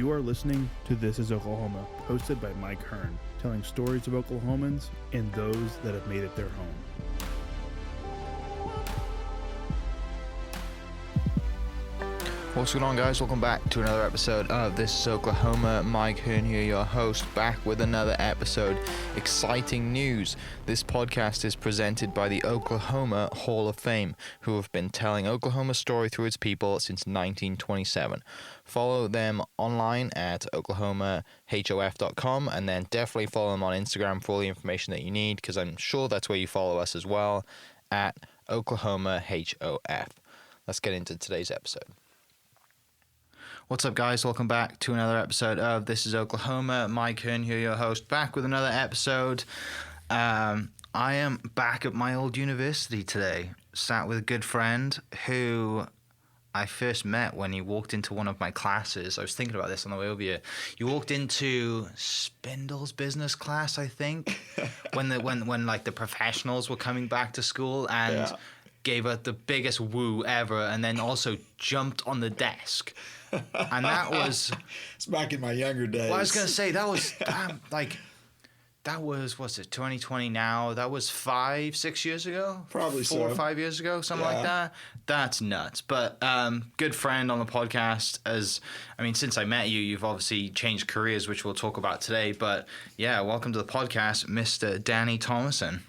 You are listening to This is Oklahoma, hosted by Mike Hearn, telling stories of Oklahomans and those that have made it their home. What's going on, guys? Welcome back to another episode of This is Oklahoma. Mike Hearn here, your host, back with another episode. Exciting news. This podcast is presented by the Oklahoma Hall of Fame, who have been telling Oklahoma's story through its people since 1927. Follow them online at oklahomahof.com, and then definitely follow them on Instagram for all the information that you need, because I'm sure that's where you follow us as well, at oklahomahof. Let's get into today's episode. What's up, guys? Welcome back to another episode of This is Oklahoma. Mike Hearn here, your host, back with another episode. I am back at my old university today, sat with a good friend who I first met when he walked into one of my classes. I was thinking about this on the way over here. You walked into Spindle's business class, I think, when like the professionals were coming back to school, and gave her the biggest woo ever, and then also jumped on the desk. And that was... It's back in my younger days. Well, I was going to say, that was, what's it, 2020 now? That was 5-6 years ago? Probably 4 or 5 years ago, something like that. That's nuts. But good friend on the podcast. Since I met you, you've obviously changed careers, which we'll talk about today. But yeah, welcome to the podcast, Mr. Danny Thomason.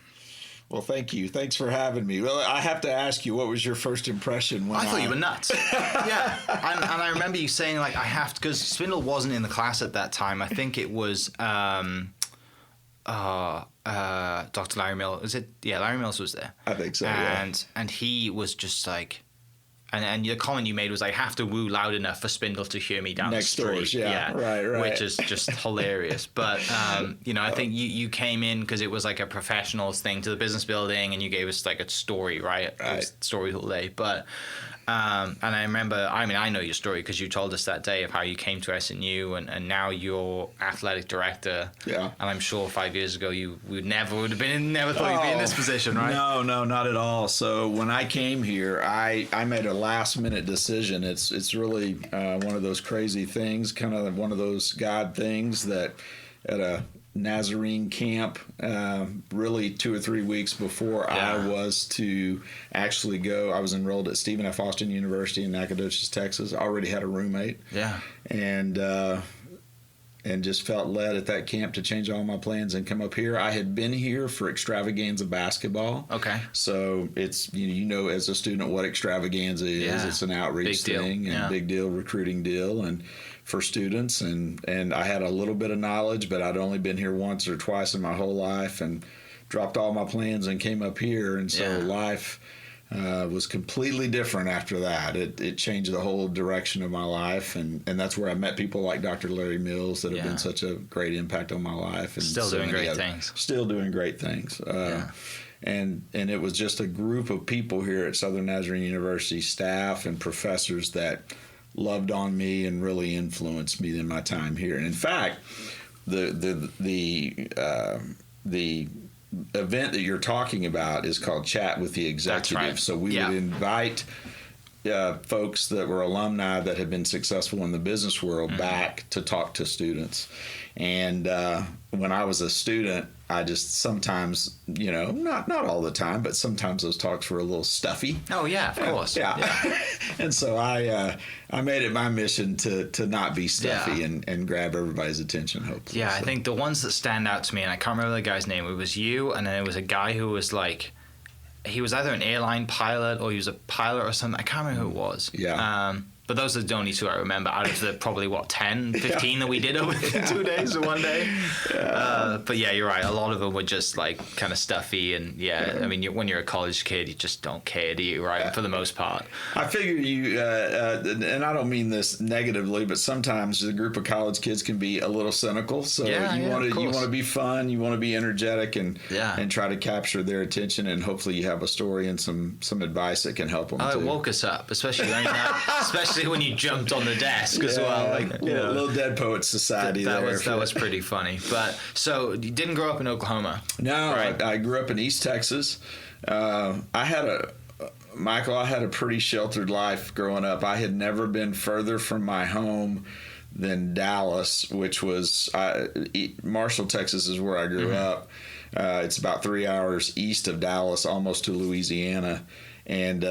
Well, thank you. Thanks for having me. Well, I have to ask you, what was your first impression when I thought you were nuts. Yeah. And I remember you saying, like, I have to, because Spindle wasn't in the class at that time. I think it was Dr. Larry Mills. Was it? Yeah, Larry Mills was there. I think so, And he was just like, and the comment you made was, I have to woo loud enough for Spindle to hear me down the street. Doors, right. Which is just hilarious. But, I think you came in because it was like a professionals thing to the business building, and you gave us like a story, right? It was story all day. But, and I remember, I know your story because you told us that day of how you came to SNU, and now you're athletic director. Yeah. And I'm sure 5 years ago you never thought you'd be in this position, right? No, not at all. So when I came here, I made a last minute decision. It's really one of those crazy things, kind of one of those God things that at a Nazarene camp, really 2 or 3 weeks before I was to actually go. I was enrolled at Stephen F. Austin University in Nacogdoches, Texas. I already had a roommate. Yeah. And just felt led at that camp to change all my plans and come up here. I had been here for Extravaganza basketball. Okay. So it's, as a student what Extravaganza is. Yeah. It's an outreach thing and big deal recruiting deal and for students. And I had a little bit of knowledge, but I'd only been here once or twice in my whole life and dropped all my plans and came up here. And so life was completely different after that. It changed the whole direction of my life, and that's where I met people like Dr. Larry Mills that have been such a great impact on my life. And Still doing great things. And it was just a group of people here at Southern Nazarene University, staff and professors that loved on me and really influenced me in my time here. And in fact, the event that you're talking about is called Chat with the Executive. That's right. So we would invite folks that were alumni that had been successful in the business world back to talk to students. And when I was a student, I just sometimes, not all the time, but sometimes those talks were a little stuffy. Oh, yeah, of course. Yeah. And so I made it my mission to not be stuffy and grab everybody's attention, hopefully. Yeah, so. I think the ones that stand out to me, and I can't remember the guy's name, it was you, and then it was a guy who was like, he was either an airline pilot or he was a pilot or something. I can't remember who it was. Yeah. But those are the only two I remember out of the probably, 10, 15 that we did over 2 days or one day. But yeah, you're right. A lot of them were just like kind of stuffy. And when you're a college kid, you just don't care, do you, right? For the most part. I figure you, and I don't mean this negatively, but sometimes a group of college kids can be a little cynical. So you want to be fun, you want to be energetic and try to capture their attention. And hopefully you have a story and some advice that can help them. It woke us up, especially when you jumped on the desk as well. Little Dead Poets Society. That was pretty funny. But so you didn't grow up in Oklahoma? No, right? I grew up in East Texas. I had a pretty sheltered life growing up. I had never been further from my home than Dallas, which was Marshall, Texas is where I grew up. It's about 3 hours east of Dallas, almost to Louisiana. And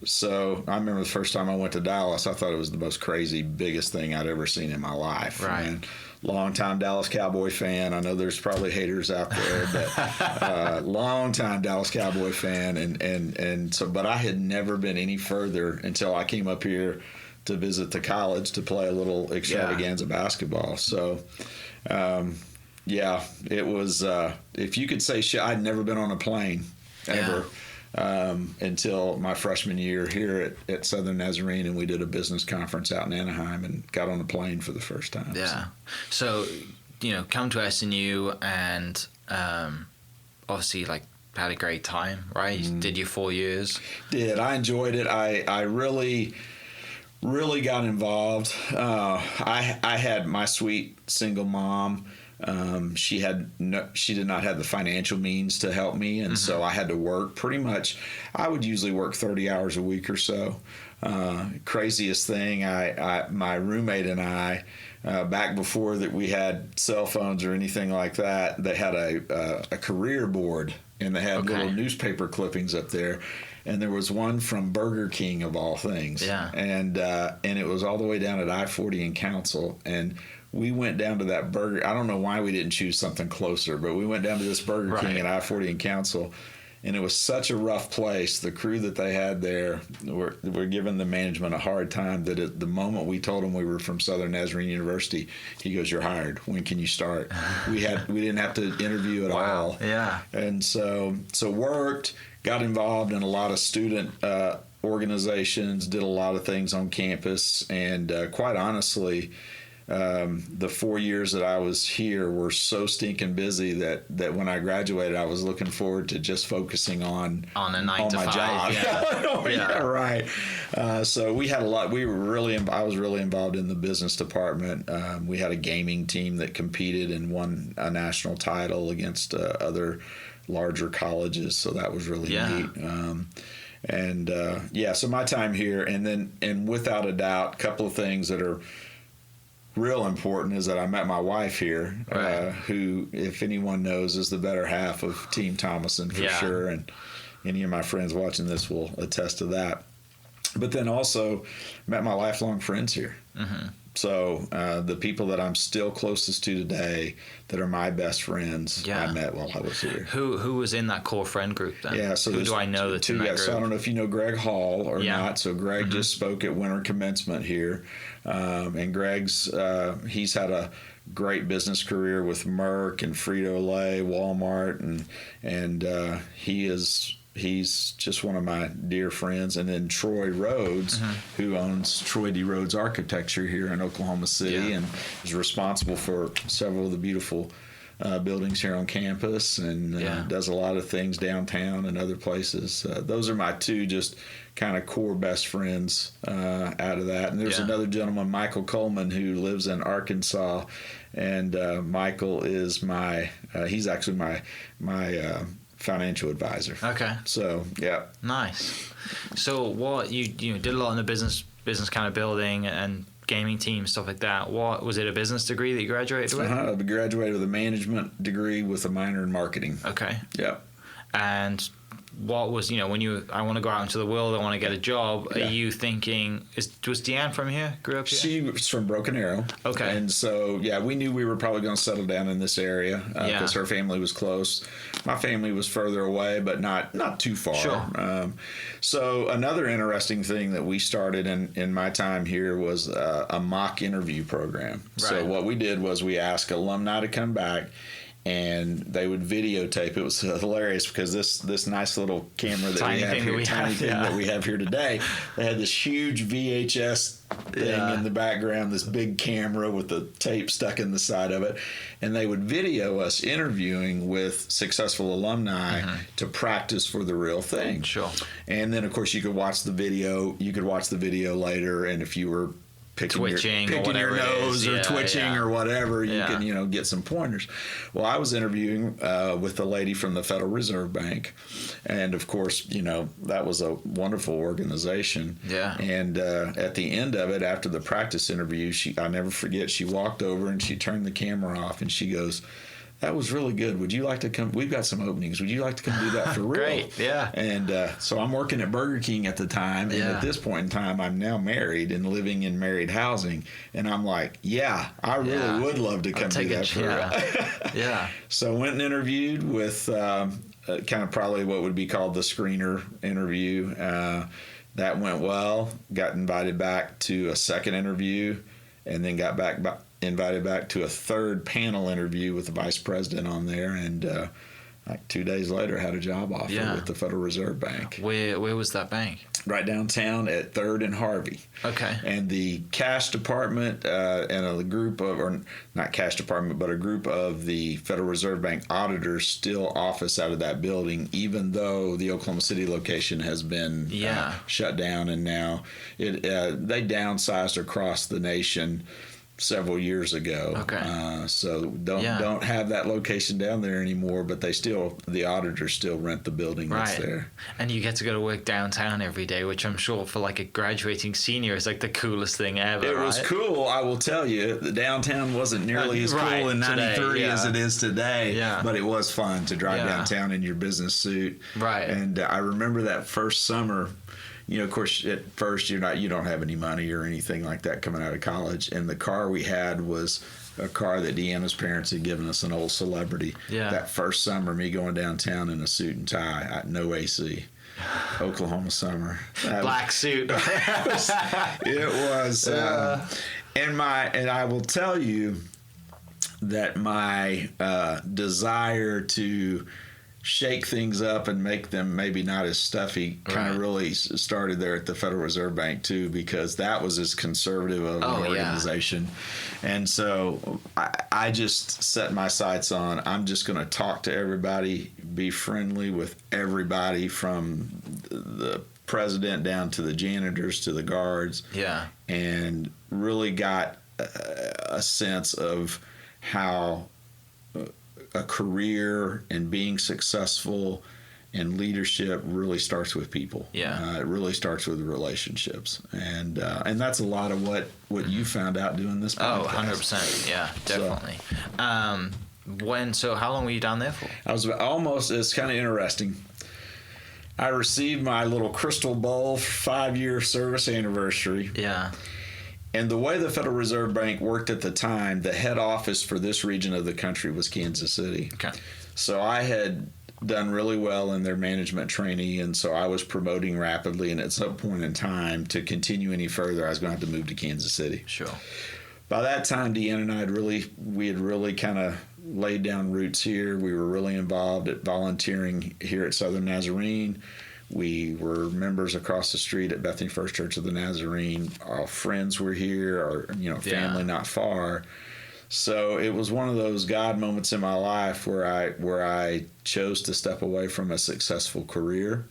so I remember the first time I went to Dallas, I thought it was the most crazy, biggest thing I'd ever seen in my life. Right. And long-time Dallas Cowboy fan. I know there's probably haters out there, but long-time Dallas Cowboy fan. And so, but I had never been any further until I came up here to visit the college to play a little extravaganza basketball. So, it was, if you could say I'd never been on a plane ever. Until my freshman year here at Southern Nazarene, and we did a business conference out in Anaheim and got on a plane for the first time. Yeah. So, come to SNU and obviously had a great time, right? You did your 4 years. I enjoyed it. I really got involved. I had my sweet single mom. She did not have the financial means to help me, and so I had to work pretty much. I would usually work 30 hours a week or so. Craziest thing, my roommate and I, back before that we had cell phones or anything like that, they had a career board, and they had little newspaper clippings up there. And there was one from Burger King of all things, and it was all the way down at I-40 in Council, and we went down to that burger. I don't know why we didn't choose something closer, but we went down to this Burger King at I-40 in Council, and it was such a rough place. The crew that they had there were giving the management a hard time that at the moment we told them we were from Southern Nazarene University, he goes, "You're hired. When can you start?" We didn't have to interview at all. Yeah. And so worked, got involved in a lot of student organizations, did a lot of things on campus, and quite honestly, the 4 years that I was here were so stinking busy that when I graduated, I was looking forward to just focusing on a 9 to 5 job. Yeah. Right. So we had a lot. I was really involved in the business department. We had a gaming team that competed and won a national title against other larger colleges. So that was really neat. So my time here, and without a doubt, a couple of things that are real important is that I met my wife here, who, if anyone knows, is the better half of Team Thomason for sure. And any of my friends watching this will attest to that. But then also met my lifelong friends here. So the people that I'm still closest to today that are my best friends, I met while I was here. Who was in that core friend group then? Yeah, so who do I know that's in that group? So I don't know if you know Greg Hall or not. So Greg just spoke at winter commencement here. And Greg's, he's had a great business career with Merc and Frito-Lay, Walmart, and he's just one of my dear friends. And then Troy Rhodes, who owns Troy D. Rhodes Architecture here in Oklahoma City and is responsible for several of the beautiful buildings here on campus, and does a lot of things downtown and other places. Those are my two just kind of core best friends out of that. And there's another gentleman, Michael Coleman, who lives in Arkansas, and Michael is he's actually my financial advisor. Okay. So yeah. Nice. So what you did a lot in the business kind of building and gaming team, stuff like that. What was it, a business degree that you graduated with? I graduated with a management degree with a minor in marketing. Okay. Yeah. And what was, when I want to go out into the world, I want to get a job, are you thinking, was Deanne from here, grew up here? She was from Broken Arrow. Okay. And so, we knew we were probably going to settle down in this area because her family was close. My family was further away, but not too far. Sure. So another interesting thing that we started in my time here was a mock interview program. Right. So what we did was we asked alumni to come back, and they would videotape. It was hilarious because this nice little camera that we have here today, they had this huge VHS thing in the background, this big camera with the tape stuck in the side of it, and they would video us interviewing with successful alumni to practice for the real thing. Sure. And then of course you could watch the video. You could watch the video later, and if you were twitching or picking your whatever nose or twitching or whatever, you can, get some pointers. Well, I was interviewing with the lady from the Federal Reserve Bank. And of course, that was a wonderful organization. Yeah. And at the end of it, after the practice interview, I never forget, she walked over and she turned the camera off and she goes, "That was really good. Would you like to come? We've got some openings. Would you like to come do that for real?" Great, yeah. And so I'm working at Burger King at the time. And at this point in time, I'm now married and living in married housing. And I'm like, yeah, I really would love to come do that for real. Yeah. So I went and interviewed with kind of probably what would be called the screener interview. That went well. Got invited back to a second interview and then got invited back to a third panel interview with the vice president on there, and like 2 days later had a job offer with the Federal Reserve Bank. Where was that bank? Right downtown at 3rd and Harvey. Okay. And the cash department and a group of, or not cash department, but a group of the Federal Reserve Bank auditors still office out of that building, even though the Oklahoma City location has been shut down, and now they downsized across the nation several years ago. Okay. So don't have that location down there anymore, but the auditors still rent the building that's there. And you get to go to work downtown every day, which I'm sure for like a graduating senior is like the coolest thing ever. It was cool, I will tell you. The downtown wasn't nearly as cool in '93 as it is today. Yeah. But it was fun to drive downtown in your business suit. Right. And I remember that first summer. Of course, at first you don't have any money or anything like that coming out of college, and the car we had was a car that Deanna's parents had given us, an old Celebrity. Yeah. That first summer, me going downtown in a suit and tie, no AC, Oklahoma summer, black suit. It was, and I will tell you that my desire to shake things up and make them maybe not as stuffy kind of really started there at the Federal Reserve Bank too, because that was as conservative of an organization. And so I just set my sights on, I'm just going to talk to everybody, be friendly with everybody from the president down to the janitors to the guards. Yeah. And really got a sense of how a career and being successful and leadership really starts with people. Yeah. It really starts with relationships. And that's a lot of what you found out doing this podcast. 100%. Yeah, definitely. So how long were you down there for? I was it's kind of interesting. I received my little crystal ball 5-year service anniversary. Yeah. And the way the Federal Reserve Bank worked at the time, the head office for this region of the country was Kansas City. Okay. So I had done really well in their management trainee, and so I was promoting rapidly, and at some point in time, to continue any further, I was going to have to move to Kansas City. Sure. By that time, Deanna and I had really kind of laid down roots here. We were really involved at volunteering here at Southern Nazarene. We were members across the street at Bethany First Church of the Nazarene. Our friends were here, our family not far. So it was one of those God moments in my life where I chose to step away from a successful career.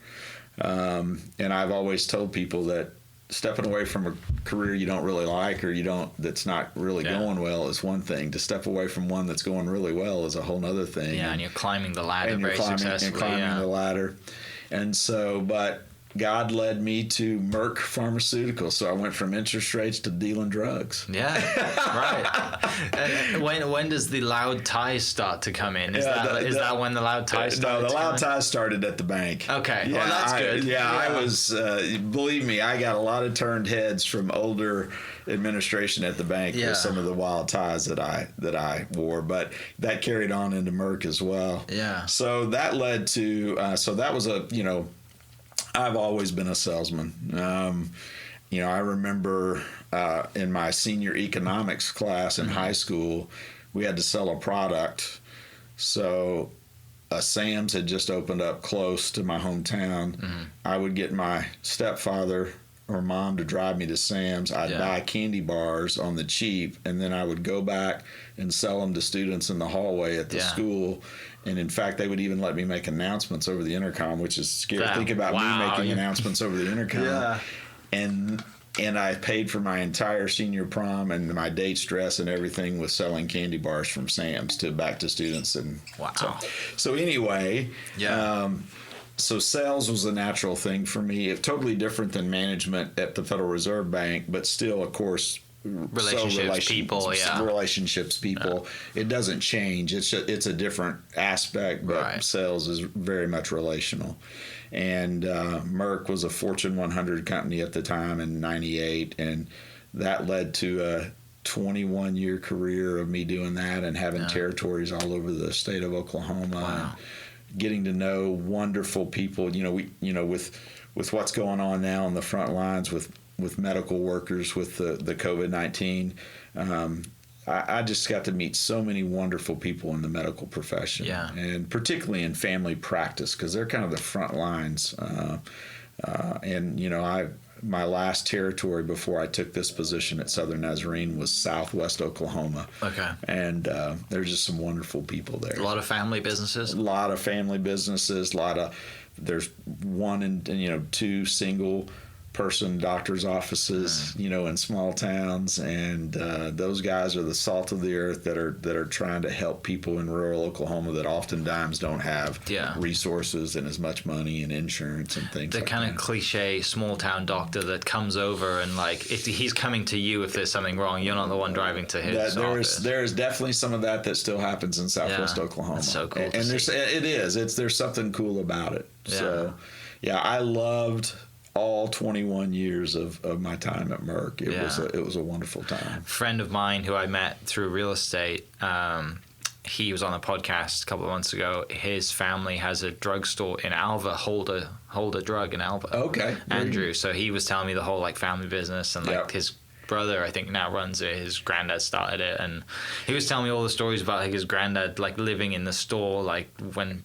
And I've always told people that stepping away from a career you don't really like or that's not really going well is one thing. To step away from one that's going really well is a whole other thing. Yeah, and you're climbing the ladder very successfully. And climbing the ladder. And so, but God led me to Merc Pharmaceuticals. So I went from interest rates to dealing drugs. Yeah, right. When does the loud ties start to come in? Is that when the loud ties started? No, the loud ties started at the bank. Okay, well, that's good. I was, believe me, I got a lot of turned heads from older administration at the bank with some of the wild ties that I wore, but that carried on into Merc as well. Yeah. So that led to, so that was I've always been a salesman. I remember in my senior economics class in high school, we had to sell a product. So Sam's had just opened up close to my hometown. Mm-hmm. I would get my stepfather or mom to drive me to Sam's. I'd buy candy bars on the cheap, and then I would go back and sell them to students in the hallway at the school. And in fact, they would even let me make announcements over the intercom, which is scary. Think about me making announcements over the intercom. Yeah. And And I paid for my entire senior prom and my date's dress and everything with selling candy bars from Sam's back to students. And wow. So anyway, Yeah. So sales was a natural thing for me. It's totally different than management at the Federal Reserve Bank, but still, of course, relationships, people. It doesn't change. It's a different aspect, but Right. sales is very much relational. And Merc was a Fortune 100 company at the time in '98, and that led to a 21-year career of me doing that and having territories all over the state of Oklahoma. Wow. And getting to know wonderful people, with what's going on now on the front lines with medical workers with the COVID-19. I just got to meet so many wonderful people in the medical profession, and particularly in family practice, because they're kind of the front lines. My last territory before I took this position at Southern Nazarene was Southwest Oklahoma. Okay. And there's just some wonderful people there. A lot of family businesses. There's one and two single person doctor's offices, in small towns, and those guys are the salt of the earth that are trying to help people in rural Oklahoma that oftentimes don't have resources and as much money and insurance and things. The kind of cliche small town doctor that comes over and if he's coming to you if there's something wrong, you're not the one driving to his office. There's definitely some of that still happens in Southwest Oklahoma. That's so cool. And there's something cool about it. Yeah. So I loved all 21 years of my time at Merc. It was a wonderful time. A friend of mine who I met through real estate, he was on a podcast a couple of months ago. His family has a drugstore in Alva, Hold a Drug in Alva. Okay. Andrew. So he was telling me the whole family business and his brother I think now runs it. His granddad started it, and he was telling me all the stories about his granddad living in the store when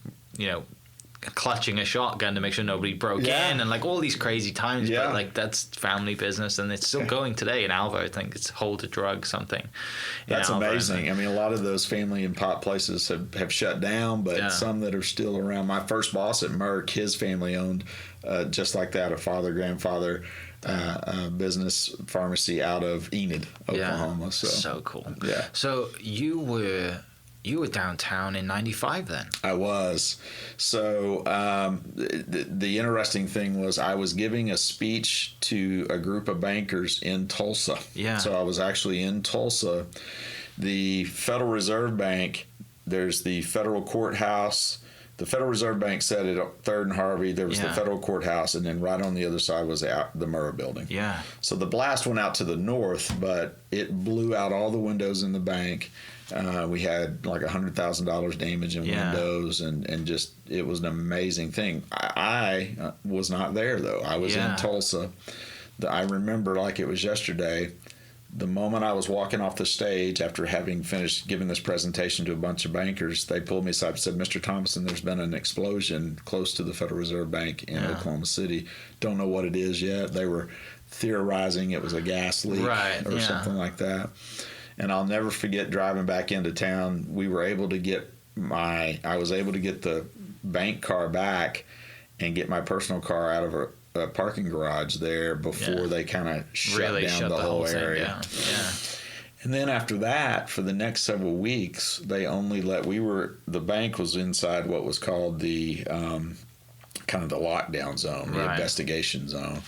clutching a shotgun to make sure nobody broke in, and all these crazy times. But that's family business, and it's still going today in Alva. I think it's Hold a Drug something. That's amazing. I mean, a lot of those family and pop places have shut down, but some that are still around. My first boss at Merc, his family owned just like that, a grandfather business pharmacy out of Enid, Oklahoma. So cool. Yeah. So you were downtown in '95 then? I was. So the interesting thing was I was giving a speech to a group of bankers in Tulsa. Yeah. So I was actually in Tulsa. The Federal Reserve Bank, there's the federal courthouse. The Federal Reserve Bank sat at 3rd and Harvey. There was the federal courthouse, and then right on the other side was the Murrah building. Yeah. So the blast went out to the north, but it blew out all the windows in the bank. We had $100,000 damage in windows, and just it was an amazing thing. I was not there though. I was in Tulsa. I remember like it was yesterday. The moment I was walking off the stage after having finished giving this presentation to a bunch of bankers, they pulled me aside and said, "Mr. Thomason, there's been an explosion close to the Federal Reserve Bank in Oklahoma City. Don't know what it is yet." They were theorizing it was a gas leak or something like that. And I'll never forget driving back into town. I was able to get the bank car back and get my personal car out of a parking garage there before they kind of shut down the whole area. Yeah. And then after that, for the next several weeks, they only the bank was inside what was called the kind of the lockdown zone, the investigation zone.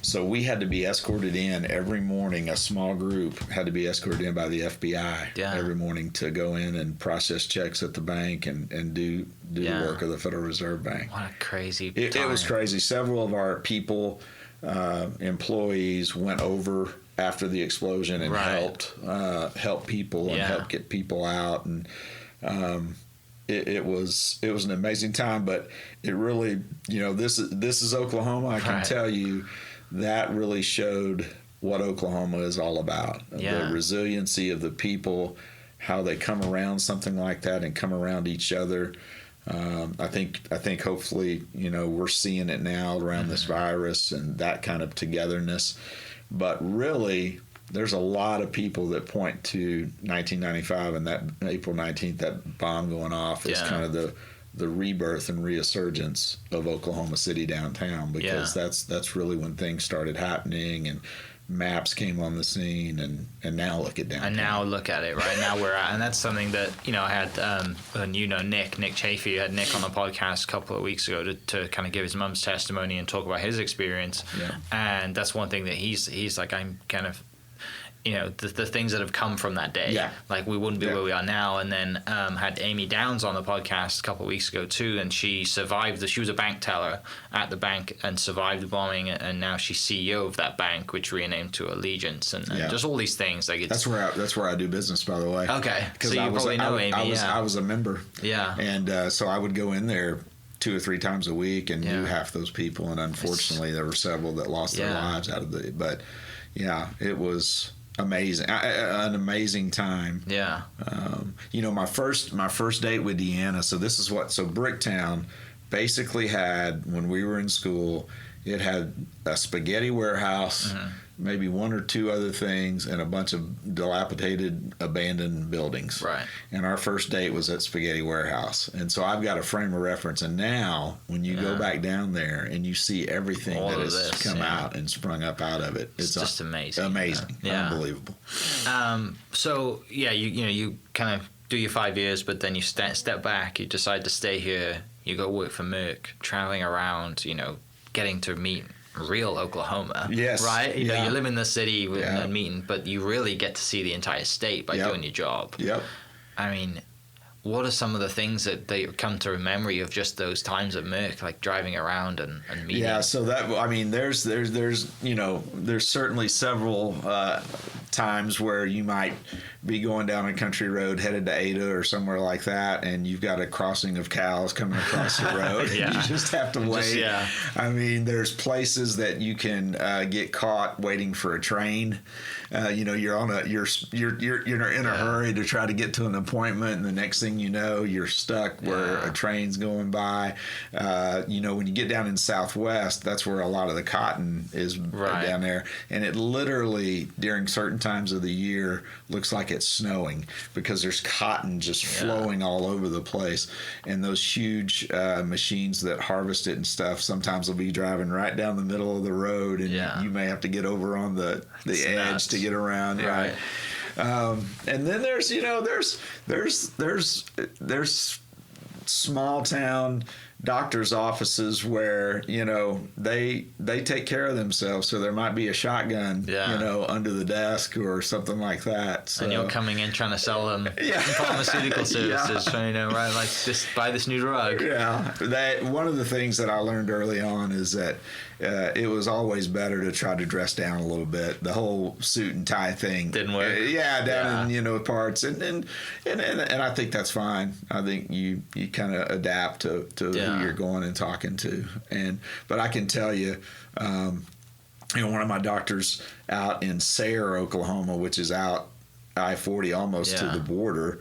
So we had to be escorted in every morning. A small group had to be escorted in by the FBI every morning to go in and process checks at the bank and do the work of the Federal Reserve Bank. What a crazy It was crazy. Several of our people, employees, went over after the explosion and helped people and helped get people out. And it was an amazing time. But it really, this is Oklahoma. I can tell you. That really showed what Oklahoma is all about. The resiliency of the people, how they come around something like that and come around each other. I think hopefully, we're seeing it now around this virus and that kind of togetherness. But really, there's a lot of people that point to 1995 and that April 19th, that bomb going off is kind of the rebirth and resurgence of Oklahoma City downtown, because that's really when things started happening, and maps came on the scene, and now look at downtown. And now look at it, right? Now we're at, and that's something that, I had, and Nick Chafee, had Nick on the podcast a couple of weeks ago to kind of give his mum's testimony and talk about his experience. Yeah. And that's one thing that he's like, I'm kind of, the things that have come from that day. Yeah. Like we wouldn't be where we are now. And then had Amy Downs on the podcast a couple of weeks ago too, and she survived. She was a bank teller at the bank and survived the bombing, and now she's CEO of that bank, which renamed to Allegiance, and just all these things. Like that's where I do business, by the way. Okay, so you probably know Amy. I was a member. Yeah, and so I would go in there 2 or 3 times a week and knew half those people, and unfortunately there were several that lost their lives out of the. But it was amazing, an amazing time. Yeah. My first date with Deanna. So this is so Bricktown basically had, when we were in school, it had a spaghetti warehouse, maybe 1 or 2 other things, and a bunch of dilapidated, abandoned buildings. Right. And our first date was at Spaghetti Warehouse. And so I've got a frame of reference. And now, when you go back down there and you see everything all that has this, come out and sprung up out of it, it's just amazing. Amazing. Yeah. Unbelievable. So, you kind of do your 5 years, but then you step back, you decide to stay here, you go work for Merc, traveling around, getting to meet real Oklahoma. Yes. Right? You live in the city and meeting, but you really get to see the entire state by doing your job. Yep. I mean, what are some of the things that they come to memory of just those times at Merc, like driving around and meeting? Yeah, so there's certainly several times where you might be going down a country road headed to Ada or somewhere like that, and you've got a crossing of cows coming across the road. You just have to wait. I mean, there's places that you can get caught waiting for a train. You're in a hurry to try to get to an appointment, and the next thing you know, you're stuck where a train's going by. When you get down in Southwest, that's where a lot of the cotton is down there, and it literally during certain times of the year looks like it's snowing because there's cotton just flowing all over the place, and those huge machines that harvest it and stuff sometimes will be driving right down the middle of the road, and you may have to get over on the edge to get around. Right. And then there's small town doctors' offices where they take care of themselves, so there might be a shotgun under the desk or something like that. So. And you're coming in trying to sell them pharmaceutical services, trying to like just buy this new drug. One of the things that I learned early on is that it was always better to try to dress down a little bit. The whole suit and tie thing didn't work. In parts, and I think that's fine. I think you kind of adapt to who you're going and talking to, but I can tell you, one of my doctors out in Sayre, Oklahoma, which is out I-40 almost to the border.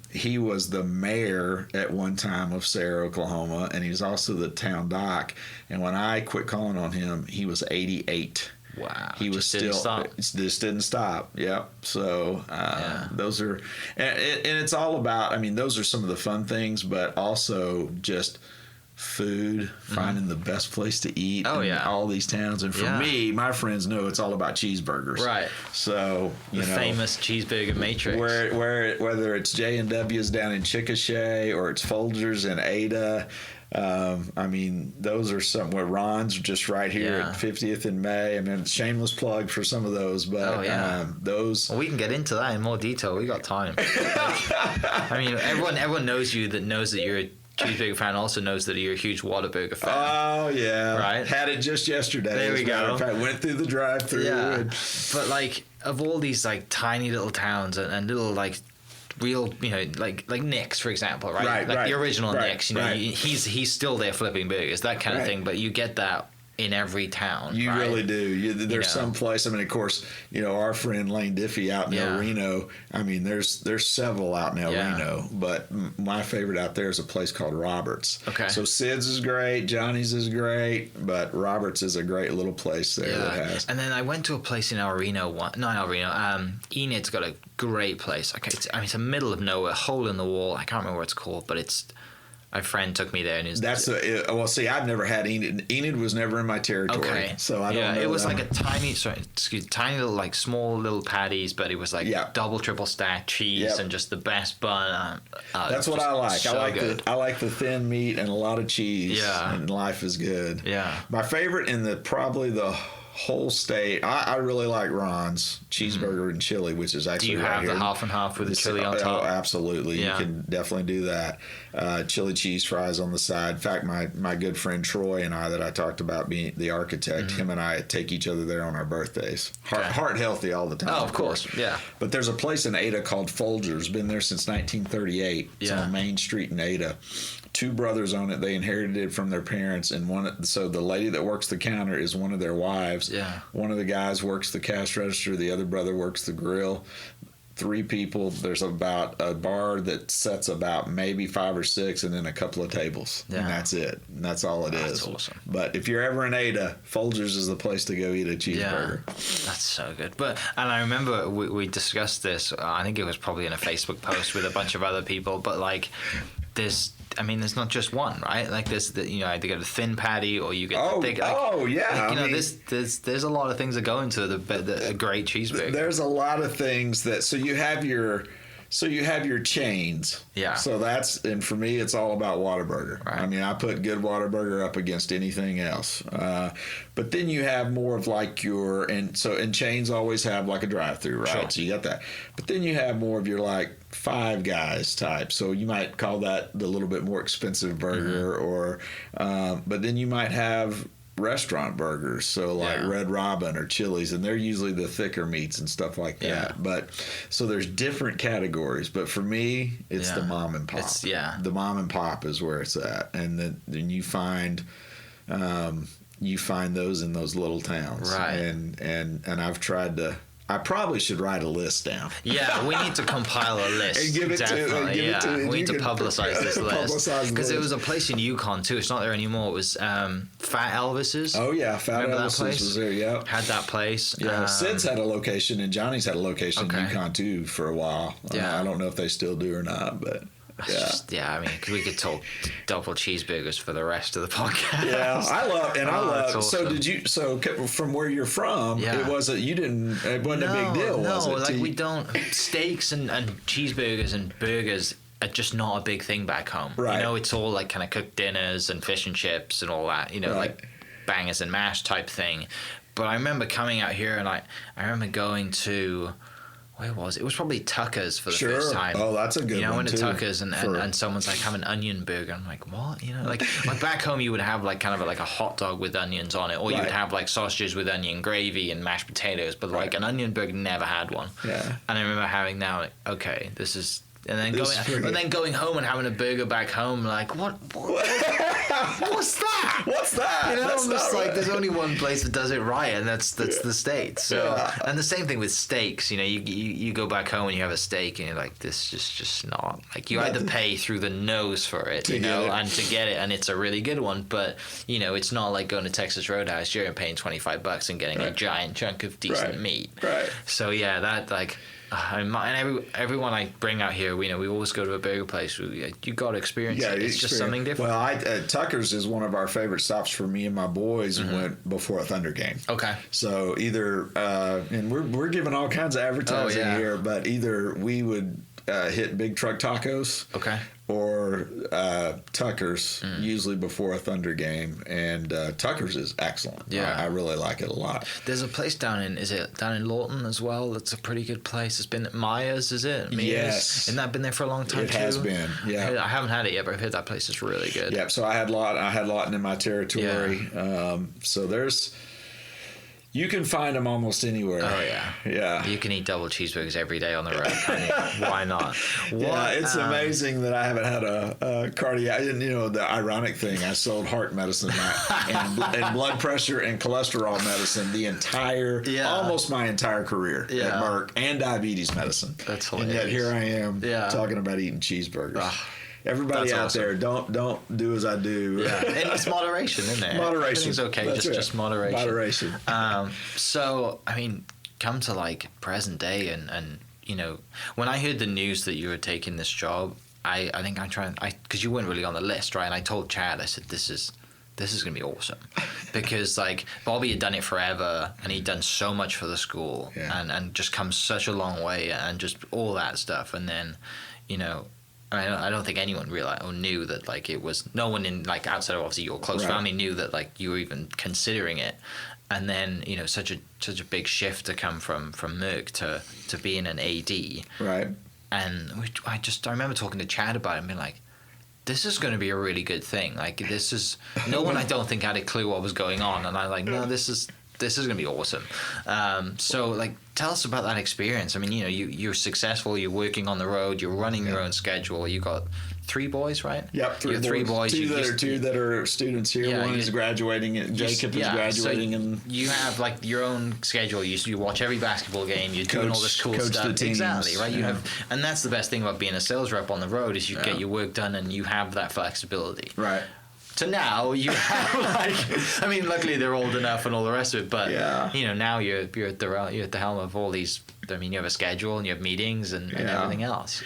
He was the mayor at one time of Sayre, Oklahoma, and he was also the town doc. And when I quit calling on him, he was 88. Wow. He was just didn't stop. Yep. So those are, and it's all about, those are some of the fun things, but also just food, finding the best place to eat in all these towns. And for me, my friends know it's all about cheeseburgers. Right. So, the famous cheeseburger matrix. Whether it's J&W's down in Chickasha or it's Folgers in Ada, those are some where Ron's just right here at 50th and May. Shameless plug for some of those, but those. Well, we can get into that in more detail. We got time. Everyone knows you that knows that you're a cheeseburger fan, also knows that you're a huge Whataburger fan. Oh yeah, right. Had it just yesterday. There we go. I went through the drive-through. Yeah, but of all these tiny little towns and little real, like Nick's, for example, right? The original Nick's, he's still there flipping burgers, that kind of thing. But you get that in every town. You really do. There's some place. Of course, our friend Lane Diffie out in El Reno. There's several out in El Reno, but my favorite out there is a place called Roberts. Okay. So Sid's is great, Johnny's is great, but Roberts is a great little place there that has. And then I went to a place in El Reno. Enid's got a great place. Okay, it's a middle of nowhere, hole in the wall. I can't remember what it's called, but it's My friend took me there, and well. See, I've never had Enid. Enid was never in my territory, okay. So I don't know. It was like a tiny little like small little patties, but it was like double, triple stacked cheese and just the best bun. That's what I like. So I like the thin meat and a lot of cheese. Yeah, and life is good. Yeah, my favorite in probably the whole state. I really like Ron's cheeseburger and chili, which is actually. Do you have the half and half with the chili on top? Oh, absolutely. Yeah. You can definitely do that. Chili cheese fries on the side. In fact, my good friend Troy and I, that I talked about being the architect, him and I take each other there on our birthdays. Heart healthy all the time. Oh, of course. Yeah. But there's a place in Ada called Folgers. Been there since 1938. It's on Main Street in Ada. 2 brothers own it. They inherited it from their parents, and so the lady that works the counter is one of their wives. Yeah. One of the guys works the cash register. The other brother works the grill. 3 people. There's about a bar that sets about maybe 5 or 6, and then a couple of tables. Yeah. And that's it. And that's all it is. That's awesome. But if you're ever in Ada, Folgers is the place to go eat a cheeseburger. Yeah. That's so good. And I remember we discussed this. I think it was probably in a Facebook post with a bunch of other people. But like, there's not just one, right? Like there's either get a thin patty or you get the thick. There's a lot of things that go into a great cheeseburger. There's a lot of things that so you have your chains. Yeah. So and for me, it's all about Whataburger. Right. I mean, I put good Whataburger up against anything else. But then you have more of like and chains always have like a drive-through, right? Sure. So you got that. But then you have more of your like Five Guys type. So you might call that the little bit more expensive burger, or but then you might have restaurant burgers, so like Red Robin or Chili's, and they're usually the thicker meats and stuff like that. Yeah. But so there's different categories, but for me, it's the mom and pop. The mom and pop is where it's at, and then you find those in those little towns, right? And I've tried to. I probably should write a list down. Yeah, we need to compile a list. And give it to we need to publicize this list. Because there was a place in Yukon too. It's not there anymore. It was Fat Elvis's. Oh yeah, Fat Elvis's was there. Yeah, had that place. Yeah, Sid's had a location, and Johnny's had a location in Yukon too for a while. Yeah, I don't know if they still do or not, but. Yeah. I mean, we could talk double cheeseburgers for the rest of the podcast. Yeah, I love. Awesome. So did you? So from where you're from, it wasn't. It wasn't a big deal. No, was it? Like we don't steaks and cheeseburgers and burgers are just not a big thing back home. Right. It's all like kind of cooked dinners and fish and chips and all that. Like bangers and mash type thing. But I remember coming out here and I remember going to. Where was it? It was probably Tucker's for the first time. Oh, that's a good one. I went to Tucker's and someone's like, have an onion burger. I'm like, what? Like back home you would have like kind of like a hot dog with onions on it, or you would have like sausages with onion gravy and mashed potatoes, but like an onion burger never had one. Yeah. And I remember having now, like, okay, this is. And then going home and having a burger back home, like what? What's that? What's that? I'm just like, there's only one place that does it right, and that's the States. So, and the same thing with steaks. You go back home and you have a steak, and you're like, this is just not like you either pay through the nose for it, and to get it, and it's a really good one, but it's not like going to Texas Roadhouse. You're paying $25 and getting a giant chunk of decent meat. Right. So yeah, that like. And everyone I bring out here, we always go to a burger place. You got to experience it. It's just something different. Well, Tucker's is one of our favorite stops for me and my boys. Went before a Thunder game. Okay. So either and we're giving all kinds of advertising here, but either we would hit Big Truck Tacos. Okay. Or Tucker's, usually before a Thunder game, and Tucker's is excellent. Yeah, I really like it a lot. There's a place down in Lawton as well? That's a pretty good place. It's been Myers, is it? Myers? Yes. Hasn't that been there for a long time too? It has been. Yeah, I haven't had it yet, but I've heard that place is really good. Yeah. So I had Lawton in my territory. Yeah. So there's. You can find them almost anywhere. Oh, yeah. Yeah. You can eat double cheeseburgers every day on the road. Why not? It's amazing that I haven't had a cardiac. The ironic thing, I sold heart medicine and blood pressure and cholesterol medicine almost my entire career at Merc, and diabetes medicine. That's hilarious. And yet here I am talking about eating cheeseburgers. Everybody out there, don't do as I do. Yeah, and it's moderation, isn't it? Moderation. Everything's okay, just moderation. Moderation. So, I mean, come to like present day and when I heard the news that you were taking this job, I think I'm trying, because you weren't really on the list, right? And I told Chad, I said, this is going to be awesome. Because, like, Bobby had done it forever, and he'd done so much for the school, and just come such a long way, and just all that stuff. And then, you know, I don't think anyone realized or knew that, like, it was, no one in, like, outside of obviously your close family knew that, like, you were even considering it. And then, you know, such a big shift to come from Merc to being an AD. Right. And I remember talking to Chad about it and being like, this is going to be a really good thing. Like, this is, no one I don't think had a clue what was going on. And I'm like, no, this is going to be awesome. So, like, tell us about that experience. I mean, you know, you're successful, you're working on the road, you're running your own schedule. You got 3 boys, right? Yep, three boys. Two that are students here. One is graduating. Jacob is graduating, so and you have, like, your own schedule. You watch every basketball game. You're doing all this cool stuff. Exactly, right? You have, and that's the best thing about being a sales rep on the road is you get your work done and you have that flexibility. Right. So now you have, like, I mean, luckily they're old enough and all the rest of it, but you know, now you're at the helm of all these. I mean, you have a schedule and you have meetings and everything else.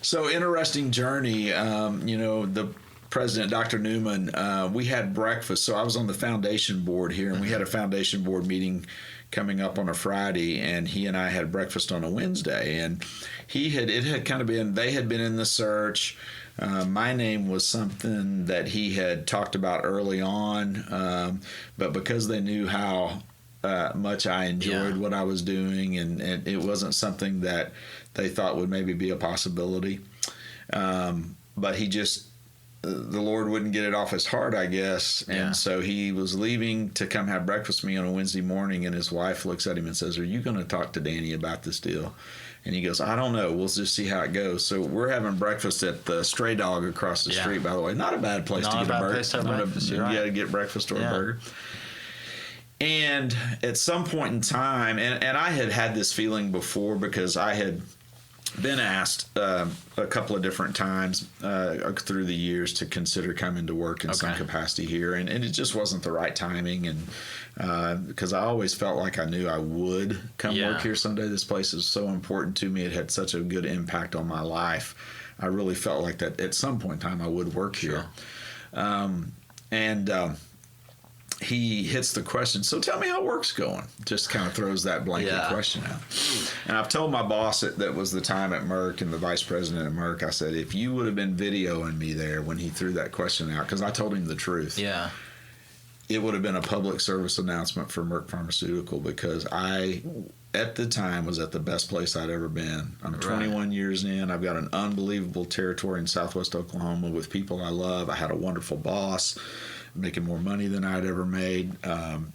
So interesting journey. You know, the president, Dr. Newman, we had breakfast. So I was on the foundation board here, and we had a foundation board meeting coming up on a Friday, and he and I had breakfast on a Wednesday, and it had kind of been, they had been in the search. My name was something that he had talked about early on, but because they knew how much I enjoyed what I was doing, and it wasn't something that they thought would maybe be a possibility. But he just, the Lord wouldn't get it off his heart, I guess. And so he was leaving to come have breakfast with me on a Wednesday morning, and his wife looks at him and says, "Are you going to talk to Danny about this deal?" And he goes, "I don't know. We'll just see how it goes." So we're having breakfast at the Stray Dog across the street, by the way. Not a bad place to get a burger. Yeah, to get breakfast or a burger. And at some point in time, and I had this feeling before because I had been asked a couple of different times through the years to consider coming to work in some capacity here, and it just wasn't the right timing, and because I always felt like I knew I would come work here someday. This place is so important to me. It had such a good impact on my life. I really felt like that at some point in time I would work here. He hits the question, "So tell me how work's going." Just kind of throws that blanket question out. And I've told my boss that was the time at Merc and the vice president at Merc, I said, if you would have been videoing me there when he threw that question out, because I told him the truth, it would have been a public service announcement for Merc Pharmaceutical, because I, at the time, was at the best place I'd ever been. I'm 21 years in. I've got an unbelievable territory in Southwest Oklahoma with people I love. I had a wonderful boss, making more money than I'd ever made.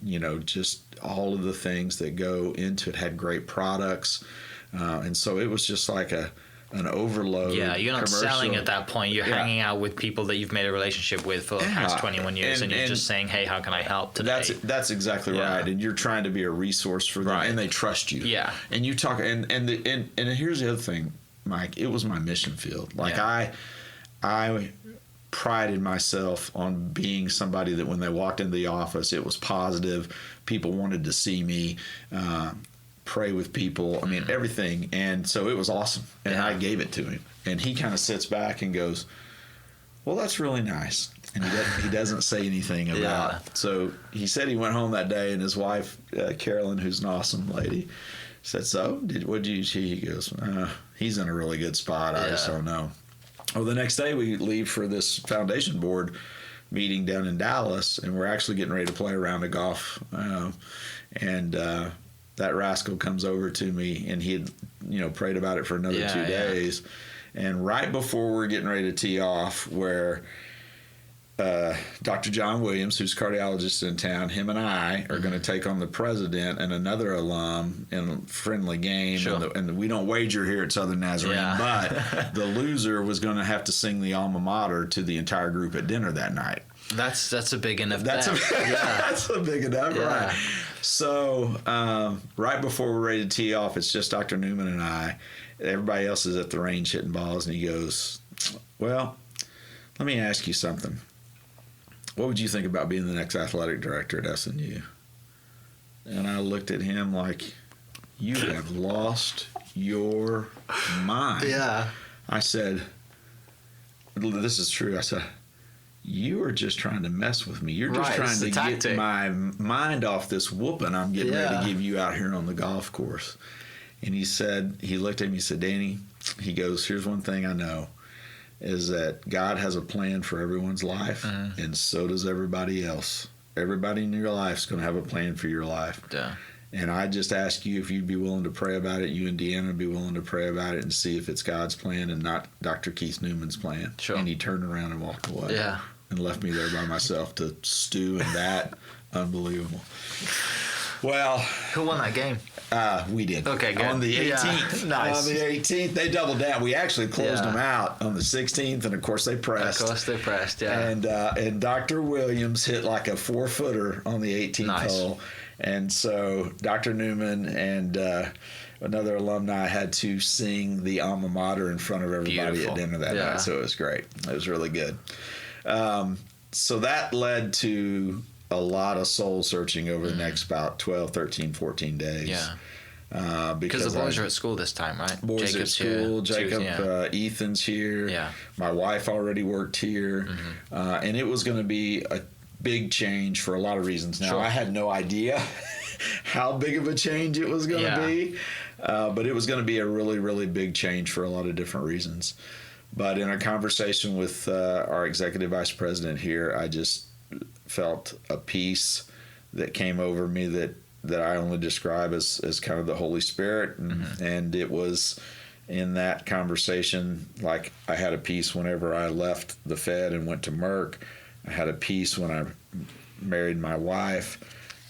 You know, just all of the things that go into it, had great products. And so it was just like an overload. Yeah, you're not selling at that point. You're hanging out with people that you've made a relationship with for the past 21 years, and you're just saying, "Hey, how can I help today?" That's exactly right. And you're trying to be a resource for them, and they trust you. Yeah. And you talk, and here's the other thing, Mike. It was my mission field. Like I prided myself on being somebody that when they walked into the office, it was positive. People wanted to see me. Pray with people. I mean, everything. And so it was awesome. And I gave it to him. And he kind of sits back and goes, "Well, that's really nice." And he doesn't say anything about it. So he said he went home that day, and his wife, Carolyn, who's an awesome lady, said, "So, what did you see?" He goes, "He's in a really good spot. I just don't know." Well, the next day we leave for this foundation board meeting down in Dallas, and we're actually getting ready to play a round of golf. That rascal comes over to me, and he had, prayed about it for another 2 days. And right before we're getting ready to tee off, where Dr. John Williams, who's cardiologist in town, him and I are going to take on the president and another alum in a friendly game. Sure. And we don't wager here at Southern Nazarene, but the loser was going to have to sing the alma mater to the entire group at dinner that night. That's a big enough That's a big enough, right. So right before we're ready to tee off, it's just Dr. Newman and I. Everybody else is at the range hitting balls, and he goes, "Well, let me ask you something. What would you think about being the next athletic director at SNU?" And I looked at him like, "You have lost your mind." Yeah. I said, this is true. I said, you are just trying to mess with me. You're just Right, trying it's to a get tactic. my mind off this whooping I'm getting ready to give you out here on the golf course. And he looked at me and said, Danny, he goes, here's one thing I know, is that God has a plan for everyone's life, and so does everybody else. Everybody in your life is going to have a plan for your life. Yeah. And I just ask you if you'd be willing to pray about it. You and Deanna would be willing to pray about it and see if it's God's plan and not Dr. Keith Newman's plan. Sure. And he turned around and walked away. Yeah. And left me there by myself to stew in that. Unbelievable. Well, Who won that game? we did. Okay, good. On the 18th. Yeah. Nice. On the 18th, they doubled down. We actually closed Yeah. them out on the 16th, and of course they pressed. Of course they pressed, yeah. And Dr. Williams hit like a 4-footer on the 18th Nice. hole. And so Dr. Newman and another alumni had to sing the alma mater in front of everybody Beautiful. at dinner that Yeah. night. So it was great. It was really good. So that led to a lot of soul searching over the next about 12, 13, 14 days. Yeah. Because the boys are at school this time, right? Boys Jacob's at school. here. Jacob, Ethan's here. Yeah. My wife already worked here. And it was going to be a big change for a lot of reasons. Now, Sure. I had no idea how big of a change it was going to Yeah. be. But it was going to be a really, really big change for a lot of different reasons. But in a conversation with our executive vice president here, I just felt a peace that came over me that I only describe as kind of the Holy Spirit. And it was in that conversation, like I had a peace whenever I left the Fed and went to Merc. I had a peace when I married my wife.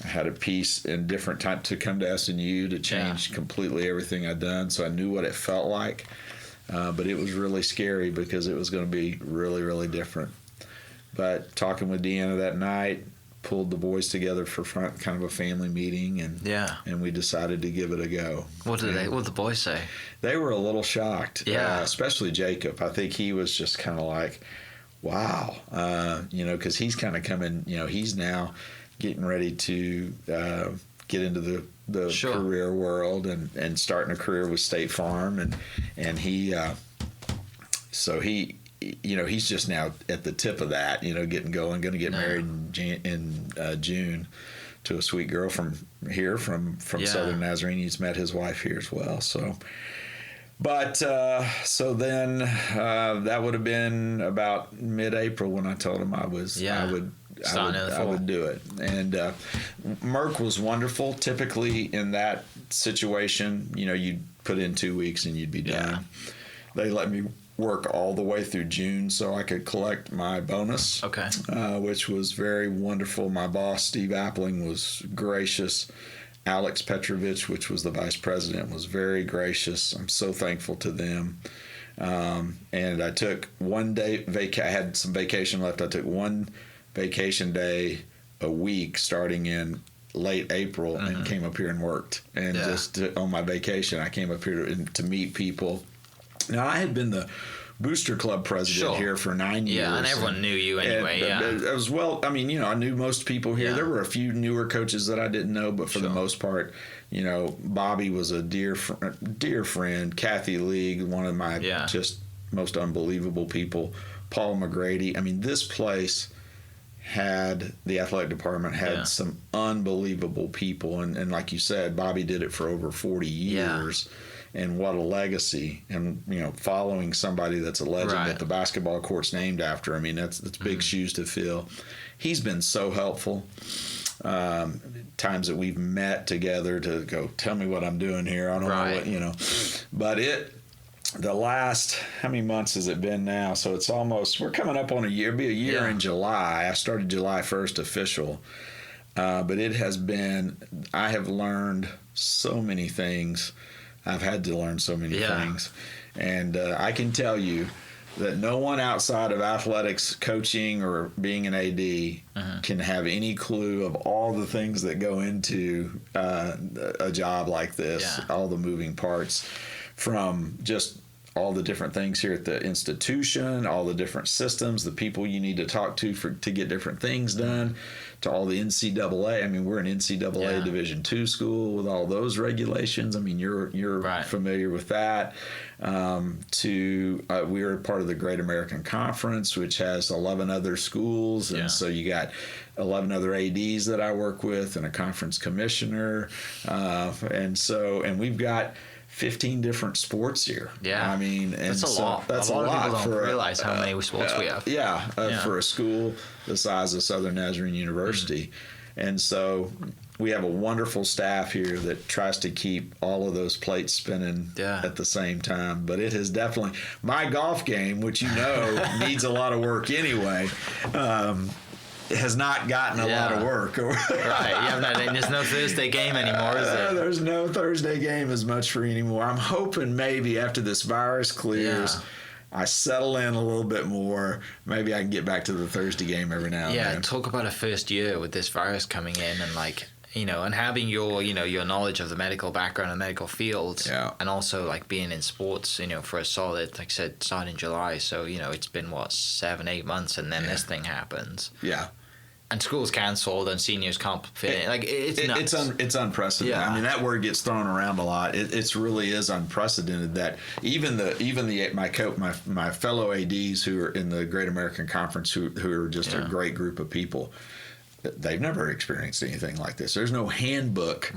I had a peace in different time to come to SNU to change completely everything I'd done. So I knew what it felt like. But it was really scary because it was going to be really, really different. But talking with Deanna that night, pulled the boys together for kind of a family meeting, and we decided to give it a go. What did the boys say? They were a little shocked, Yeah. especially Jacob. I think he was just kind of like, wow, because he's kind of coming, he's now getting ready to get into the Sure. career world and starting a career with State Farm, and he so he he's just now at the tip of that, getting going, going to get married in June to a sweet girl from Southern Nazarene. He's met his wife here as well. So, but so then that would have been about mid-April when I told him I would do it. And Merc was wonderful. Typically in that situation, you'd put in 2 weeks and you'd be done. Yeah. They let me work all the way through June so I could collect my bonus, Okay. Which was very wonderful. My boss, Steve Appling, was gracious. Alex Petrovich, which was the vice president, was very gracious. I'm so thankful to them. And I took 1 day I had some vacation left. I took 1 vacation day a week starting in late April and came up here and worked. And on my vacation, I came up here to meet people. Now, I had been the Booster Club president here for 9 years. Yeah, and everyone knew you anyway, As well, I knew most people here. Yeah. There were a few newer coaches that I didn't know, but for the most part, Bobby was a dear friend. Kathy League, one of my just most unbelievable people. Paul McGrady. This place the athletic department had some unbelievable people. And like you said, Bobby did it for over 40 years. Yeah. And what a legacy. And, following somebody that's a legend that the basketball court's named after. That's big shoes to fill. He's been so helpful. Times that we've met together to go, tell me what I'm doing here. I don't know what, But the last, how many months has it been now? So it's we're coming up on a year. It'll be a year in July. I started July 1st official. But it has been, I have learned so many things. I've had to learn so many things. And I can tell you that no one outside of athletics, coaching, or being an AD can have any clue of all the things that go into a job like this, all the moving parts, from just all the different things here at the institution, all the different systems, the people you need to talk to to get different things done, to all the NCAA. I mean, we're an NCAA Division II school with all those regulations. I mean, you're familiar with that. We're part of the Great American Conference, which has 11 other schools, and so you got 11 other ADs that I work with and a conference commissioner, and we've got 15 different sports here. Yeah, I mean, and that's a lot. That's a lot. Of people don't realize how many sports we have. For a school the size of Southern Nazarene University, and so we have a wonderful staff here that tries to keep all of those plates spinning at the same time. But it has definitely, my golf game, which needs a lot of work anyway, has not gotten a lot of work. Right. There's no Thursday game anymore, is there? There's no Thursday game as much for anymore. I'm hoping maybe after this virus clears, I settle in a little bit more. Maybe I can get back to the Thursday game every now and then. Yeah, talk about a first year with this virus coming in and and having your knowledge of the medical background and medical fields, and also being in sports, for a solid, like I said, start in July. So it's been 7-8 months, and then this thing happens. Yeah. And school's cancelled, and seniors can't fit in. It's nuts. It's unprecedented. Yeah. I mean, that word gets thrown around a lot. It really is unprecedented that even my fellow ADs who are in the Great American Conference, who are just a great group of people, they've never experienced anything like this. There's no handbook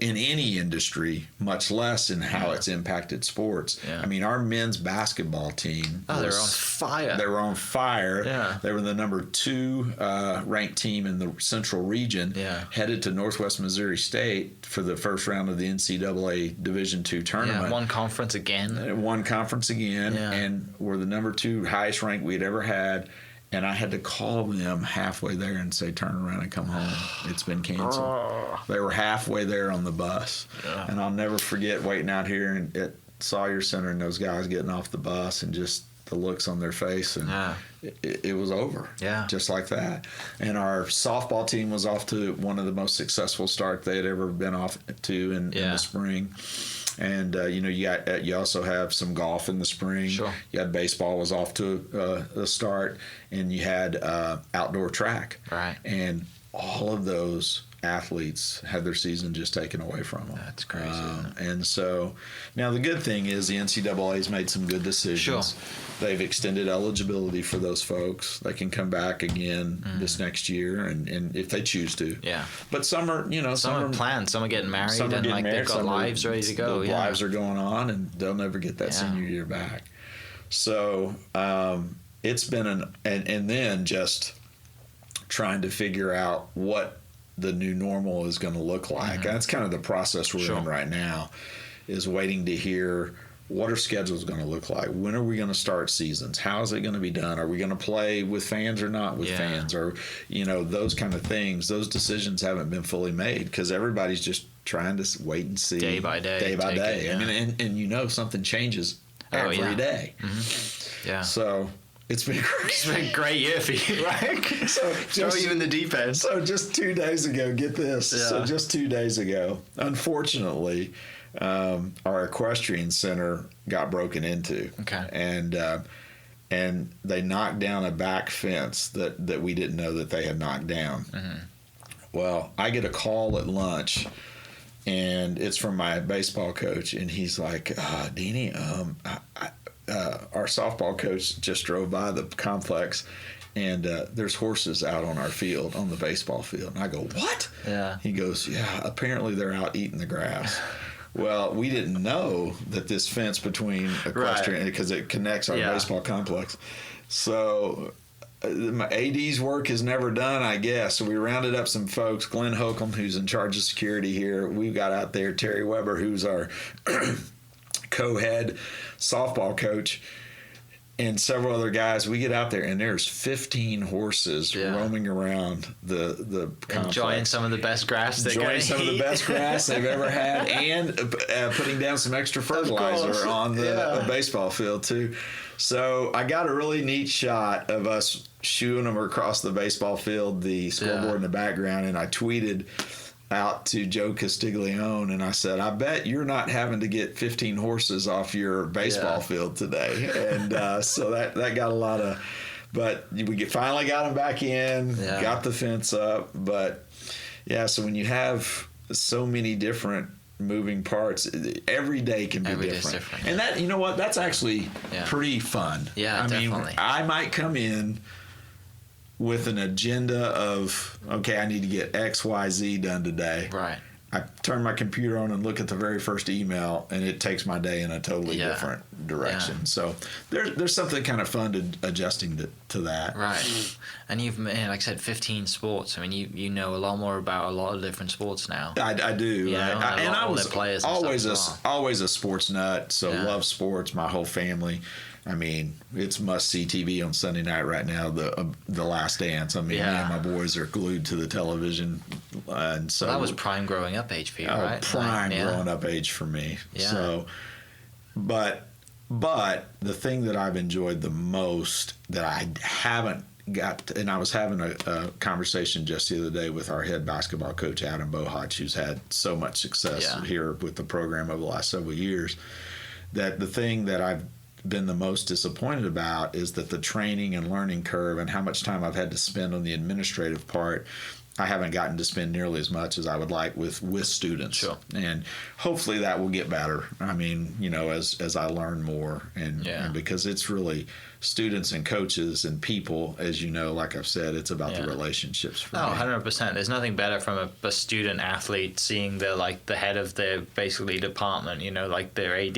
in any industry, much less in how it's impacted sports. Yeah. I mean, our men's basketball team they were on fire. They were on fire. Yeah. They were the number 2 ranked team in the Central Region, headed to Northwest Missouri State for the first round of the NCAA Division II tournament. Yeah, one conference again, and were the number 2 highest rank we'd ever had. And I had to call them halfway there and say, turn around and come home. It's been canceled. They were halfway there on the bus. Yeah. And I'll never forget waiting out here at Sawyer Center and those guys getting off the bus and just the looks on their face. And it was over. Yeah. Just like that. And our softball team was off to one of the most successful start they had ever been off to in the spring. And you also have some golf in the spring. Sure. You had baseball was off to a start, and you had outdoor track. Right. And all of those athletes had their season just taken away from them. That's crazy. And so now the good thing is the NCAA's made some good decisions. Sure. They've extended eligibility for those folks. They can come back again this next year, and if they choose to. Yeah. But some are, some are planned. Some are getting married, and they've got lives ready to go. Lives are going on, and they'll never get that senior year back. So it's been and then just trying to figure out what the new normal is going to look like. That's kind of the process we're in right now, is waiting to hear what our schedule is going to look like. When are we going to start seasons? How is it going to be done? Are we going to play with fans or not with fans? Or, those kind of things. Those decisions haven't been fully made because everybody's just trying to wait and see. Day by day. I mean, and something changes every day. Mm-hmm. Yeah. So it's been great. It's been a great year for you, right? So throw you in the deep end. So just 2 days ago, get this. Yeah. So just 2 days ago, unfortunately, our equestrian center got broken into. Okay. And they knocked down a back fence that we didn't know that they had knocked down. Mm-hmm. Well, I get a call at lunch, and it's from my baseball coach, and he's like, Deanie, our softball coach just drove by the complex, and there's horses out on our field, on the baseball field. And I go, what? Yeah. He goes, yeah, apparently they're out eating the grass. Well, we didn't know that this fence between equestrian, because it connects our baseball complex. So my AD's work is never done, I guess. So we rounded up some folks. Glenn Holcomb, who's in charge of security here. We got out there Terry Weber, who's our co-head softball coach, and several other guys. We get out there, and there's 15 horses roaming around the complex. Enjoying some of the best grass they've ever had, and putting down some extra fertilizer on the baseball field, too. So I got a really neat shot of us shooing them across the baseball field, the scoreboard in the background, and I tweeted out to Joe Castiglione, and I said, I bet you're not having to get 15 horses off your baseball field today. And so that got a lot of, but we finally got him back in, got the fence up. But yeah, so when you have so many different moving parts, every day can be different. And that, you know what, that's actually pretty fun. Yeah, definitely. mean, I might come in with an agenda of, okay, I need to get X, Y, Z done today. Right. I turn my computer on and look at the very first email, and it takes my day in a totally different direction. Yeah. So there's something kind of fun to adjusting to that. Right. And you've, like I said, 15 sports. I mean, you know a lot more about a lot of different sports now. I do. And I was always a sports nut, so love sports, my whole family. I mean, it's must-see TV on Sunday night right now, the Last Dance. I mean, me and my boys are glued to the television. And so that was prime growing up age for you, right? Prime growing up age for me. Yeah. So, but the thing that I've enjoyed the most that I haven't got, and I was having a conversation just the other day with our head basketball coach, Adam Bohach, who's had so much success here with the program over the last several years, that the thing that I've been the most disappointed about is that the training and learning curve and how much time I've had to spend on the administrative part, I haven't gotten to spend nearly as much as I would like with students. Sure. And hopefully that will get better. I mean, you know, as I learn more and because it's really students and coaches and people, as you know, like I've said, it's about the relationships. For me. 100%. There's nothing better from a student athlete seeing the head of their basically department, you know, like their AD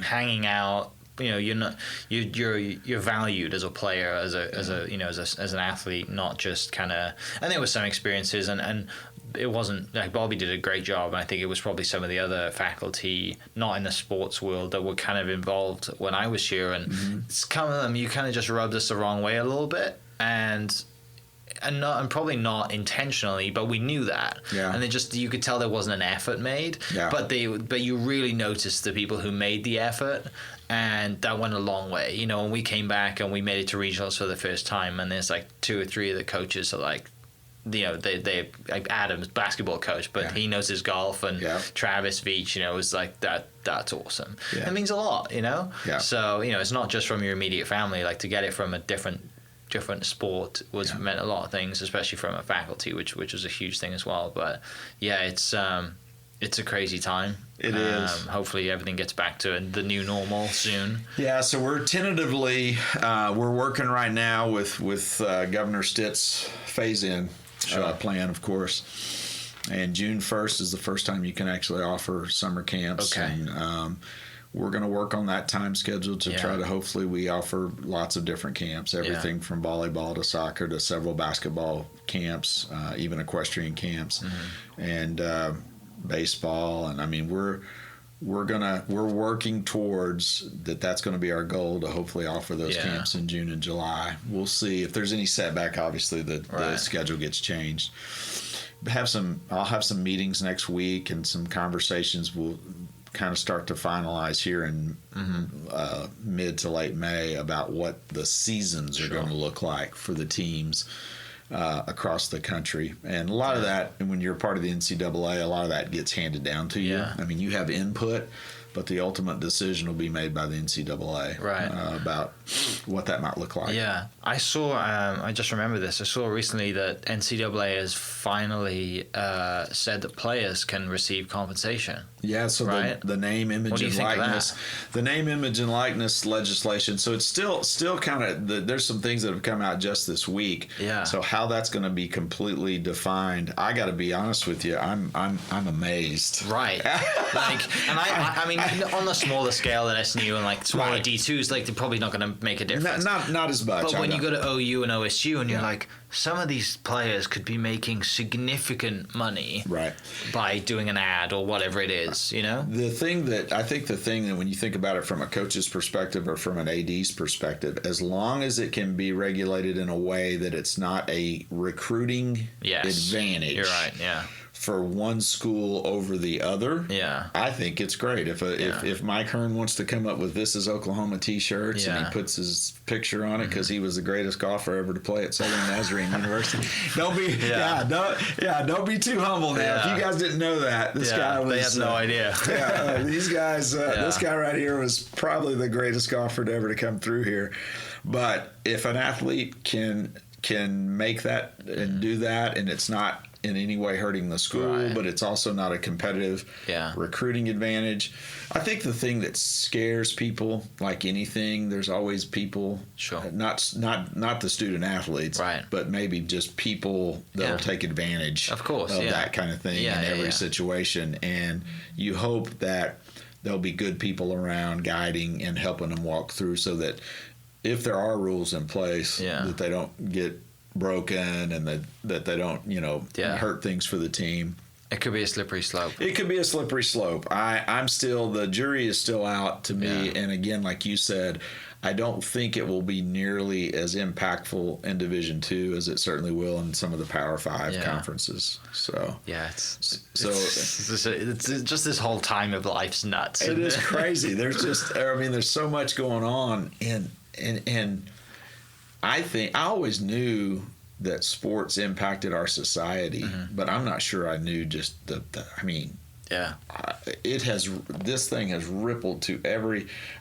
hanging out. You know, you're valued as a player, as an athlete, not just kind of. And there were some experiences, and it wasn't like Bobby did a great job, and I think it was probably some of the other faculty not in the sports world that were kind of involved when I was here, and some of them you kind of just rubbed us the wrong way a little bit, and probably not intentionally, but we knew that. Yeah. And you could tell there wasn't an effort made. Yeah. But you really noticed the people who made the effort, and that went a long way. You know, when we came back and we made it to regionals for the first time, and there's like 2 or 3 of the coaches are like, you know, they like Adam's basketball coach, but he knows his golf, and Travis Veach, you know, was like that's awesome. Yeah. It means a lot, you know. Yeah. So, you know, it's not just from your immediate family, like to get it from a different sport meant a lot of things, especially from a faculty, which was a huge thing as well. But yeah, it's a crazy time. It is. Hopefully everything gets back to the new normal soon. Yeah, so we're tentatively we're working right now with Governor Stitt's phase-in plan, of course. And June 1st is the first time you can actually offer summer camps. Okay. And we're going to work on that time schedule to try to hopefully we offer lots of different camps, everything from volleyball to soccer to several basketball camps, even equestrian camps, and baseball. And I mean, we're working towards that's going to be our goal to hopefully offer those camps in June and July. We'll see if there's any setback. Obviously, the schedule gets changed. I'll have some meetings next week and some conversations. We'll kind of start to finalize here in mid to late May about what the seasons are going to look like for the teams across the country. And a lot of that, and when you're part of the NCAA, a lot of that gets handed down to you. I mean, you have input, but the ultimate decision will be made by the NCAA about what that might look like. Yeah. I saw, I just remember this, I saw recently that NCAA has finally said that players can receive compensation. Yeah, so the name, image, and likeness, the name, image, and likeness legislation. So it's still kind of there's some things that have come out just this week. Yeah. So how that's going to be completely defined, I got to be honest with you, I'm amazed. Right. And I mean, on the smaller scale at SNU and like smaller D2s, like they're probably not going to make a difference. Not as much. But when you go to OU and OSU and you're like, some of these players could be making significant money by doing an ad or whatever it is, you know? The thing that when you think about it from a coach's perspective or from an AD's perspective, as long as it can be regulated in a way that it's not a recruiting advantage. You're right, for one school over the other, Yeah. I think it's great. If Mike Hearn wants to come up with "This is Oklahoma" T-shirts and he puts his picture on it because he was the greatest golfer ever to play at Southern Nazarene University, don't be don't be too humble now. Yeah. If you guys didn't know that, this guy was. They have no idea. These guys. This guy right here was probably the greatest golfer ever to come through here. But if an athlete can make that and do that, and it's not in any way hurting the school, but it's also not a competitive recruiting advantage. I think the thing that scares people, like anything, there's always people, not the student athletes, but maybe just people that'll take advantage of that kind of thing in every situation. And you hope that there'll be good people around guiding and helping them walk through, so that if there are rules in place, that they don't get broken and that they don't, hurt things for the team. It could be a slippery slope. I'm still, the jury is still out to me. And again, like you said, I don't think it will be nearly as impactful in Division II as it certainly will in some of the Power 5 conferences. So it's just this whole time of life's nuts. It is crazy. There's so much going on, and I always knew that sports impacted our society, but I'm not sure I knew just this thing has rippled to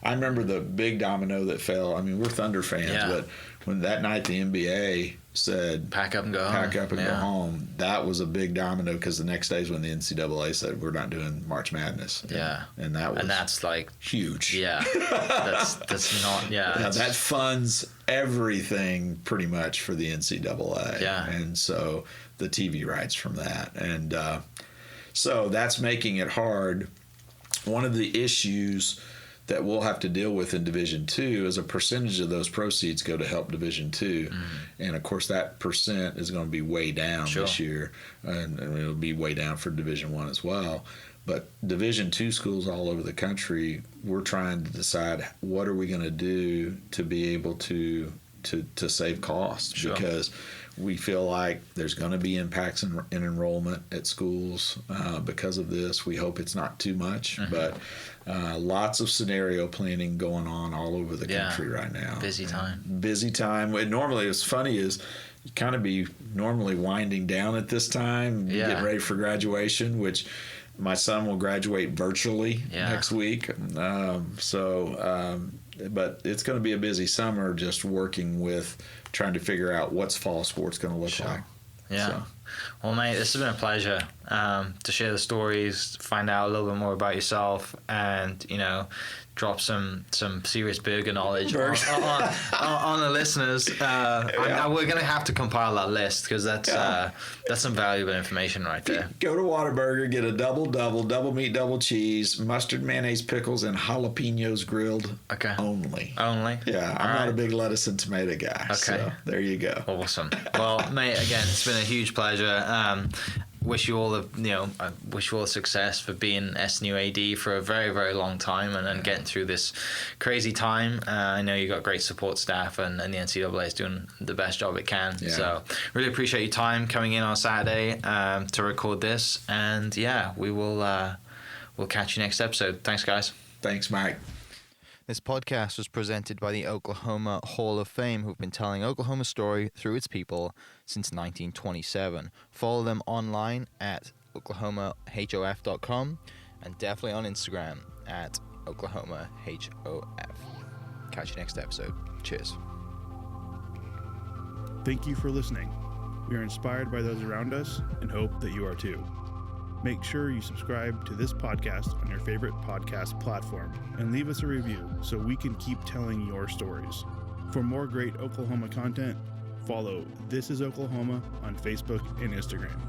I remember the big domino that fell. I mean, we're Thunder fans, but when that night the NBA said pack up and go home, that was a big domino, because the next day is when the NCAA said we're not doing March Madness. And that's like huge. That's not that funds everything pretty much for the NCAA. And so the TV rights from that, and so that's making it hard. One of the issues that we'll have to deal with in Division II is a percentage of those proceeds go to help Division II. And of course that percent is going to be way down this year, and it'll be way down for Division I as well. But Division II schools all over the country, we're trying to decide what are we going to do to be able to save costs, because we feel like there's going to be impacts in enrollment at schools because of this. We hope it's not too much, but lots of scenario planning going on all over the country right now. Busy time. And normally, what's funny is you kind of be normally winding down at this time, getting ready for graduation, which my son will graduate virtually next week. But it's going to be a busy summer, just working with trying to figure out what's fall sports going to look like. Well, mate, this has been a pleasure to share the stories, find out a little bit more about yourself, and drop some serious burger knowledge on the listeners. We're gonna have to compile that list, because that's some valuable information right there. Go to Whataburger, get a double meat, double cheese, mustard, mayonnaise, pickles, and jalapenos grilled. Only. Yeah, I'm not a big lettuce and tomato guy. So there you go. Awesome. Well, mate, again, it's been a huge pleasure. Wish you all the success for being SNU AD for a very, very long time, and then getting through this crazy time. I know you got great support staff, and the NCAA is doing the best job it can. So really appreciate your time coming in on Saturday to record this, and we'll catch you next episode. Thanks, guys. Thanks, Mike. This podcast was presented by the Oklahoma Hall of Fame, who've been telling Oklahoma's story through its people since 1927. Follow them online at oklahomahof.com, and definitely on Instagram at oklahomahof. Catch you next episode. Cheers. Thank you for listening. We are inspired by those around us and hope that you are too. Make sure you subscribe to this podcast on your favorite podcast platform and leave us a review so we can keep telling your stories. For more great Oklahoma content, follow This is Oklahoma on Facebook and Instagram.